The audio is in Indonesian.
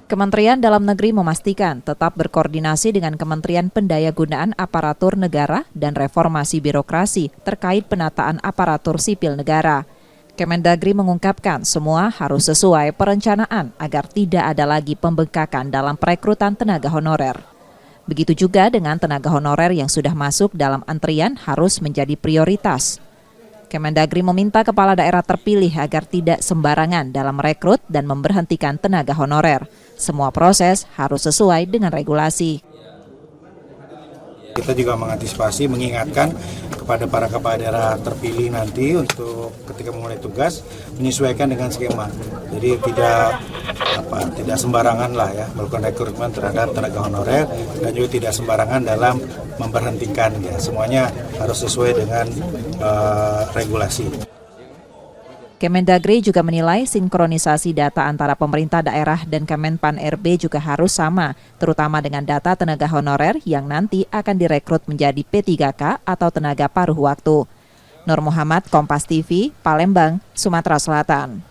Kementerian Dalam Negeri memastikan tetap berkoordinasi dengan Kementerian Pendayagunaan Aparatur Negara dan Reformasi Birokrasi terkait penataan aparatur sipil negara. Kemendagri mengungkapkan semua harus sesuai perencanaan agar tidak ada lagi pembengkakan dalam perekrutan tenaga honorer. Begitu juga dengan tenaga honorer yang sudah masuk dalam antrian harus menjadi prioritas. Kemendagri meminta kepala daerah terpilih agar tidak sembarangan dalam merekrut dan memberhentikan tenaga honorer. Semua proses harus sesuai dengan regulasi. Kita juga mengantisipasi, mengingatkan kepada para kepala daerah terpilih nanti untuk ketika memulai tugas menyesuaikan dengan skema. Jadi tidak sembarangan lah ya melakukan rekrutmen terhadap tenaga honorer dan juga tidak sembarangan dalam memberhentikan ya. Semuanya harus sesuai dengan regulasi. Kemendagri juga menilai sinkronisasi data antara pemerintah daerah dan Kemenpan RB juga harus sama, terutama dengan data tenaga honorer yang nanti akan direkrut menjadi P3K atau tenaga paruh waktu. Nur Muhammad, Kompas TV, Palembang, Sumatera Selatan.